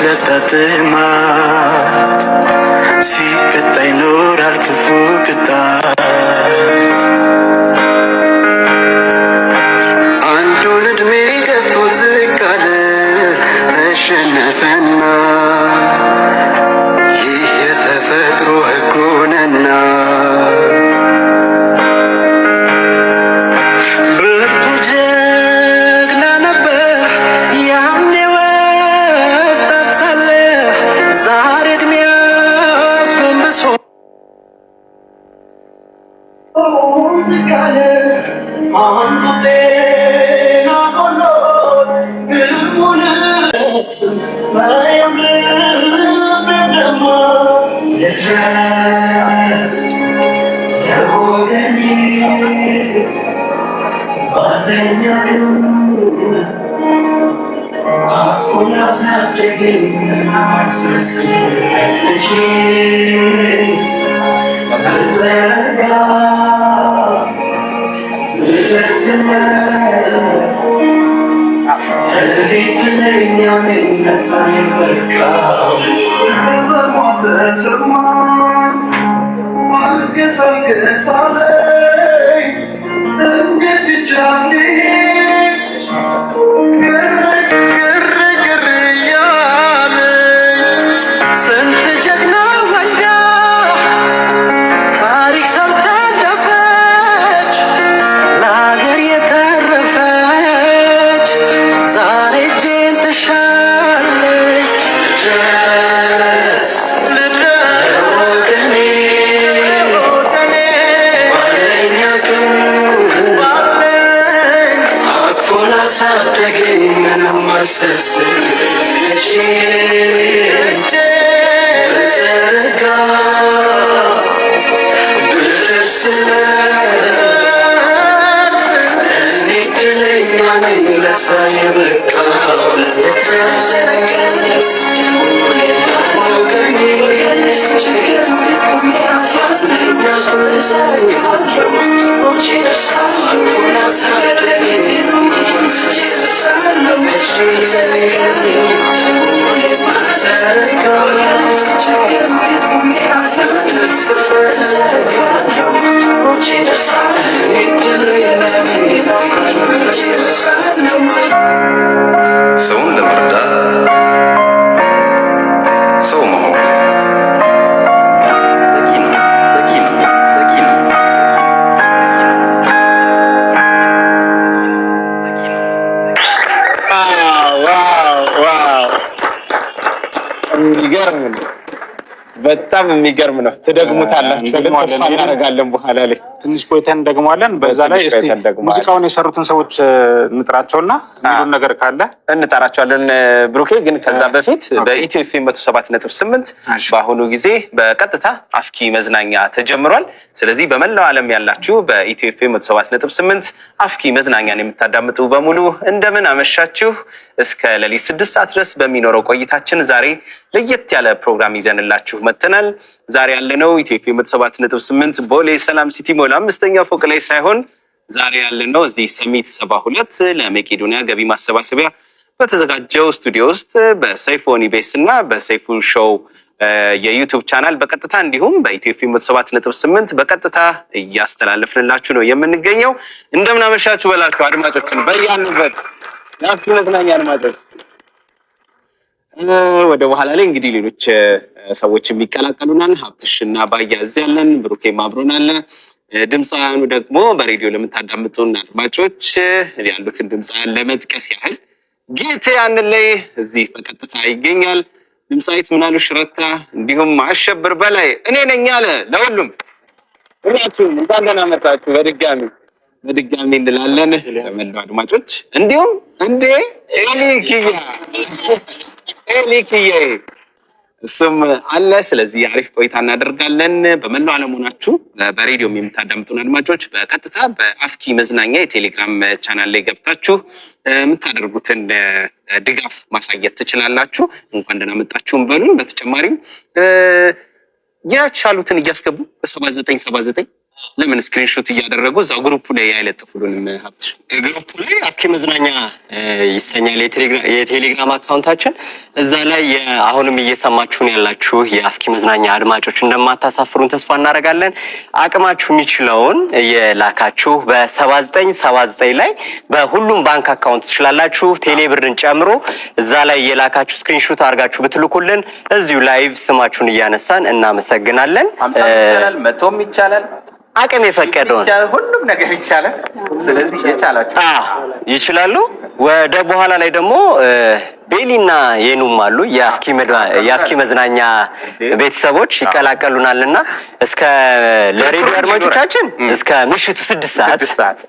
ለታጥማት ሲቀጣ ይኖራል ክፉ ቅጣት አንዱን እድሜ ገፍቶት ዝቅ አለ ተሸነፈና ይህ የተፈጥሮ ሕጉ ነውና ብርቱ ጀግና ነበር ያኔ ወጣት ሳለ ዛሬ እድሜ አስጎንብሶ ዝቅ አለ አንዱ ጤና ሆኖ ግልሙን ሳይም ደግሞ የድረስ ለወገኔ ባለኛ አፉን አሳደገኝ እጄ በዘረጋ ልደርስለት እድለኛ ነኝ ነፃዬ በቃው በሞት ተሰማኝ አንገሳገስ አለኝ እንዴት ይቻለኝ ግርግር እያለኝ ስንት ጀግና ወልዳ ታሪክ ሰርታለፈች ለአገር የተረፈች ዛሬ እጄን ትሻለች ድረስ ለወገኔ ባለኝ አቅም አቅፎን አሳደገኝ ምንም አልሰስት እጄን ብዘረጋ ብደርስለት እኔ እድለኛ ነኝ ለሳዬ በቃው ልድረስ ወገኔ ባለኝ አቅም እዘርጋለሁ እጄን አቅፎን አሳደገኝ እደርሳለሁ እጄን ሰውን ለመርዳት ሰው መሆን በቂ ነው። የሚገርም ነው። በጣም የሚገርም ነው። ትደግሙታላችሁ ተስፋ እናደርጋለን። በኋላ ላይ ትንሽ ቆይተን እንደግመዋለን። በዛ ላይ እስቲ ሙዚቃውን የሰሩትን ሰዎች እንጥራቸውና የሚሉን ነገር ካለ እንጠራቸዋለን። ብሩኬ ግን ከዛ በፊት በኢትዮ ኤፍኤም 107.8 በአሁኑ ጊዜ በቀጥታ አፍኪ መዝናኛ ተጀምሯል። ስለዚህ በመላው ዓለም ያላችሁ በኢትዮ ኤፍኤም 107.8 አፍኪ መዝናኛን የምታዳምጡ በሙሉ እንደምን አመሻችሁ። እስከ ሌሊት 6 ሰዓት ድረስ በሚኖረው ቆይታችን ዛሬ ለየት ያለ ፕሮግራም ይዘንላችሁ መጥተናል። ዛሬ ያለነው ኢትዮ ኤፍኤም 107.8 ቦሌ ሰላም ሲቲ ሞል 5ኛ ፎቅ ላይ ሳይሆን ዛሬ ያለነው እዚህ ሰሚት 72 ለመቄዶንያ ገቢ ማሰባሰቢያ በተዘጋጀው ስቱዲዮ ውስጥ በሰይፎን ኢቤስ እና በሰይፉ ሾው የዩቲዩብ ቻናል በቀጥታ እንዲሁም በኢትዮ ኤፍኤም 107.8 በቀጥታ እያስተላለፍንላችሁ ነው የምንገኘው። እንደምን አመሻችሁ በላችሁ አድማጮችን በያሉበት የአፍኪ መዝናኛ አድማጮች። ወደ በኋላ ላይ እንግዲህ ሌሎች ሰዎች የሚቀላቀሉናል። ሀብትሽና ባያ እዚህ ያለን፣ ብሩኬም አብሮን አለ። ድምፃውያኑ ደግሞ በሬዲዮ ለምታዳምጡን አድማጮች ያሉትን ድምፃውያን ለመጥቀስ ያህል ጌቴ ያንን ላይ እዚህ በቀጥታ ይገኛል። ድምፃዊት ምናሉሽ ረታ እንዲሁም አሸብር በላይ እኔ ነኝ አለ። ለሁሉም ሁላችሁም እንኳን ደህና መጣችሁ በድጋሚ እንላለን ለመላው አድማጮች። እንዲሁም እንዴ ኤሊኪያ እሱም አለ። ስለዚህ አሪፍ ቆይታ እናደርጋለን። በመላው ዓለም ሆናችሁ በሬዲዮም የምታዳምጡን አድማጮች በቀጥታ በአፍኪ መዝናኛ የቴሌግራም ቻናል ላይ ገብታችሁ የምታደርጉትን ድጋፍ ማሳየት ትችላላችሁ። እንኳን ደህና መጣችሁም በሉን። በተጨማሪም ያቻሉትን እያስገቡ በ7979 ለምን ስክሪንሾት እያደረጉ እዛው ግሩፕ ላይ አይለጥፉልንም? ሀብትሽ ግሩፕ ላይ አፍኪ መዝናኛ ይሰኛል የቴሌግራም አካውንታችን። እዛ ላይ አሁንም እየሰማችሁን ያላችሁ የአፍኪ መዝናኛ አድማጮች እንደማታሳፍሩን ተስፋ እናደርጋለን። አቅማችሁ የሚችለውን የላካችሁ በ7979 ላይ በሁሉም ባንክ አካውንት ትችላላችሁ፣ ቴሌብርን ጨምሮ እዛ ላይ የላካችሁ ስክሪንሾት አድርጋችሁ ብትልኩልን እዚሁ ላይቭ ስማችሁን እያነሳን እናመሰግናለን። 50 ይቻላል፣ 100 ይቻላል፣ አቅም የፈቀደውን ሁሉም ነገር ይቻላል። ስለዚህ የቻላችሁ ይችላሉ። ወደ በኋላ ላይ ደግሞ ቤሊና የኑም አሉ የአፍኪ መዝናኛ ቤተሰቦች ይቀላቀሉናልና እስከ ለሬዲዮ አድማጮቻችን እስከ ምሽቱ 6 ሰዓት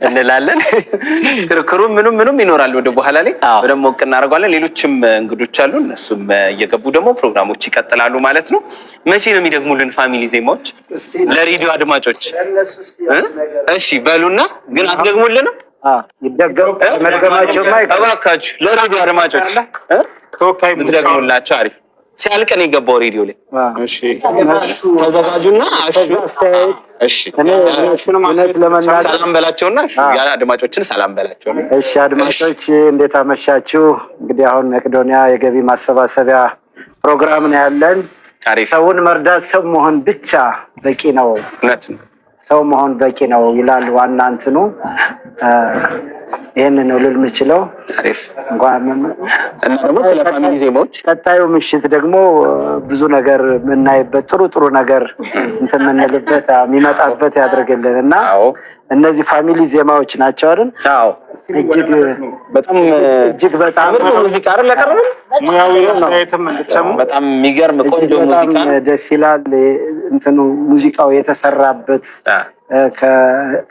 እንላለን። ክርክሩ ምንም ይኖራል። ወደ በኋላ ላይ ደግሞ ሞቅ እናደርጋለን። ሌሎችም እንግዶች አሉ። እነሱም እየገቡ ደግሞ ፕሮግራሞች ይቀጥላሉ ማለት ነው። መቼ ነው የሚደግሙልን ፋሚሊ ዜማዎች ለሬዲዮ አድማጮች? እሺ በሉና ግን አትደግሙልንም? ይደገም መድገማቸው እባካችሁ ለሬዲዮ አድማጮች ተወካይ ምትደግሙላቸው አሪፍ ሲያልቅ ነው የገባው ሬዲዮ ላይ። እሺ ተዘጋጁና እሺ እውነት ለመናገር ሰላም በላቸውና አድማጮችን ሰላም በላቸው። እሺ አድማጮች እንዴት አመሻችሁ? እንግዲህ አሁን መቄዶንያ የገቢ ማሰባሰቢያ ፕሮግራም ነው ያለን። ሰውን መርዳት ሰው መሆን ብቻ በቂ ነው። እውነት ነው። ሰው መሆን በቂ ነው ይላል ዋና እንትኑ። ይሄንን ነው ልል የምችለው። አሪፍ እንኳን እና ደግሞ ስለ ፋሚሊ ዜማዎች ቀጣዩ ምሽት ደግሞ ብዙ ነገር የምናይበት ጥሩ ነገር እንትን የምንልበት የሚመጣበት ያድርግልን እና እነዚህ ፋሚሊ ዜማዎች ናቸው አይደል? አዎ እጅግ በጣም ሙዚቃ አይደል ያቀረበው? ሙያዊ አስተያየትም እንድትሰሙ በጣም የሚገርም ቆንጆ ሙዚቃ ደስ ይላል። እንትኑ ሙዚቃው የተሰራበት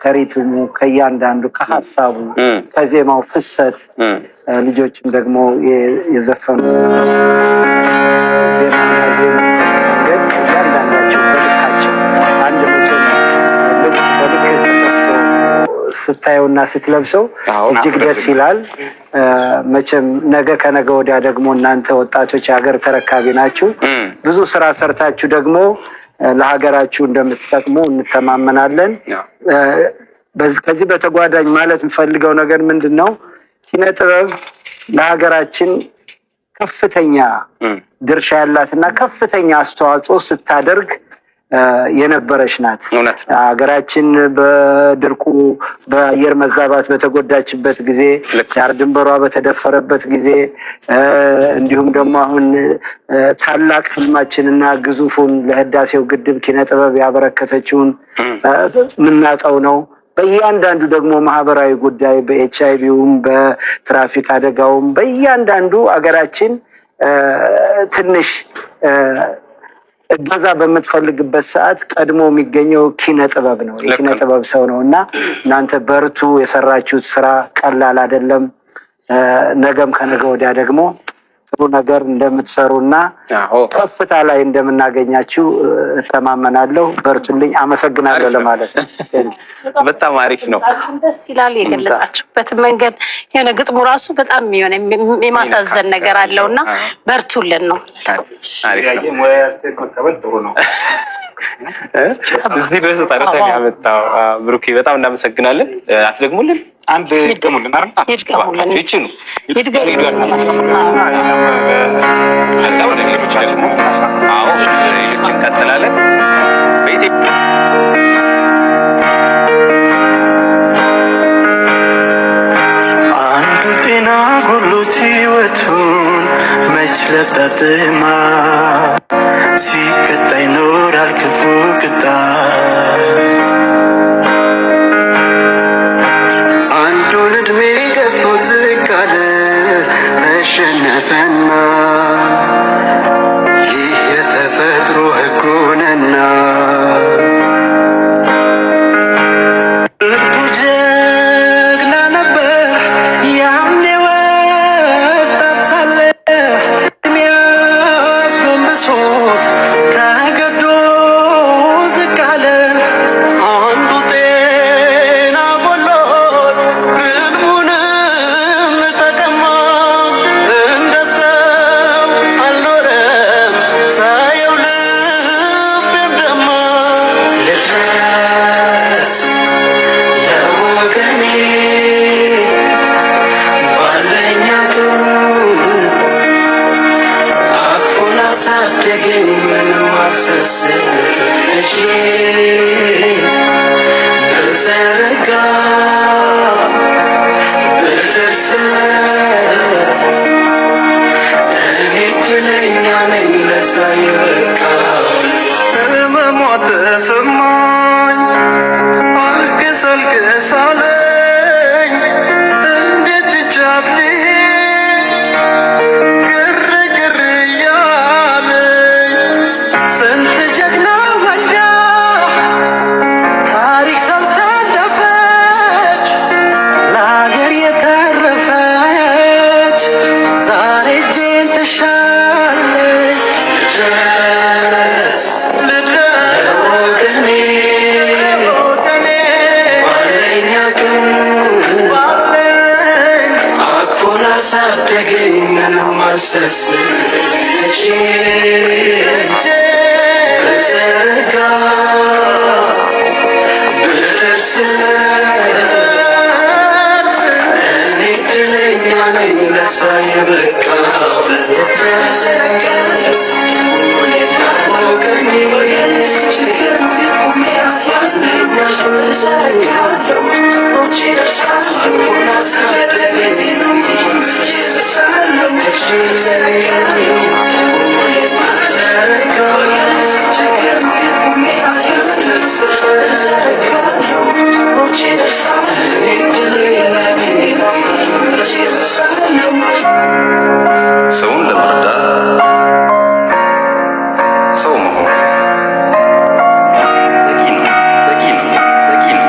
ከሪትሙ ከእያንዳንዱ ከሀሳቡ ከዜማው ፍሰት ልጆችም ደግሞ የዘፈኑ ዜማና መንገድ እያንዳንዳቸው በልካቸው አንድ መቼም ልብስ በልክ ተሰፍቶ ስታየውና ስትለብሰው እጅግ ደስ ይላል። መቼም ነገ ከነገ ወዲያ ደግሞ እናንተ ወጣቶች የሀገር ተረካቢ ናችሁ። ብዙ ስራ ሰርታችሁ ደግሞ ለሀገራችሁ እንደምትጠቅሙ እንተማመናለን። ከዚህ በተጓዳኝ ማለት የምፈልገው ነገር ምንድነው? ኪነ ጥበብ ለሀገራችን ከፍተኛ ድርሻ ያላትና ከፍተኛ አስተዋጽኦ ስታደርግ የነበረች ናት። ሀገራችን በድርቁ በአየር መዛባት በተጎዳችበት ጊዜ፣ ዳር ድንበሯ በተደፈረበት ጊዜ እንዲሁም ደግሞ አሁን ታላቅ ህልማችንና ግዙፉን ለህዳሴው ግድብ ኪነ ጥበብ ያበረከተችውን የምናውቀው ነው። በእያንዳንዱ ደግሞ ማህበራዊ ጉዳይ በኤችአይቪውም በትራፊክ አደጋውም በእያንዳንዱ አገራችን ትንሽ እገዛ በምትፈልግበት ሰዓት ቀድሞ የሚገኘው ኪነ ጥበብ ነው፣ የኪነ ጥበብ ሰው ነው እና እናንተ በርቱ። የሰራችሁት ስራ ቀላል አይደለም። ነገም ከነገ ወዲያ ደግሞ ጥሩ ነገር እንደምትሰሩና ከፍታ ላይ እንደምናገኛችሁ እተማመናለሁ። በርቱልኝ። አመሰግናለሁ ለማለት ነው። በጣም አሪፍ ነው። ደስ ይላል። የገለጻችሁበት መንገድ የሆነ ግጥሙ ራሱ በጣም የሆነ የማሳዘን ነገር አለውና በርቱልን ነው። አሪፍ ነው። መቀበል ጥሩ ነው። እዚህ ድረስ ጠርተን ያመጣው ብሩኬ በጣም እናመሰግናለን። አትደግሙልን? አንድ ይደግሙልን አይደል? ይድገሙልን። ይችኑ ይድገሙልን። ከዛ ወደ ሌሎች ደግሞ ሌሎች እንቀጥላለን። አንዱ ጤና ጎሎት ሕይወቱን መች ለጣጥማ ሲቀጣ ይኖራል ክፉ ቅጣት። አንዱን እድሜ ገፍቶ ዝቅ አለ ተሸነፈና ይህ የተፈጥሮ ሕጉ ነውና ብርቱ ጀግና ነበር ያኔ ወጣት ሳለ እድሜያስ ጎንብሶት ተገዶ ዝቅ አለ። አንዱ ጤና ጎሎት ህልሙንም ተቀማ እንደ ሰው አሳደገኝ ምንም አልሰስት እጄን ብዘረጋ ብደርስለት እኔ እድለኛ ነኝ ለዛ የበቃሁት። ህመሟ ተሰማኝ አልቅስ አልቅስ አለኝ እንዴት ትቻት ልሂድ ግርግር እያለኝ ስንት ጀግና ወልዳ ታሪክ ሰርታለፈች ለአገር የተረፈች ዛሬ እጄን ትሻለች ልድረስ ለወገኔ ባለኝ አቅም አቅፎን አሳደገኝ ምንም አልሰስት እጄን ብዘረጋ ብደርስለት እኔ እድለኛ ነኝ ለዛ የበቃሁት። ልድረስ ወገኔ አቅፎን አሳደገኝ ሰውን ለመርዳት ሰው መሆን በቂ ነው። በቂ ነው። በቂ ነው።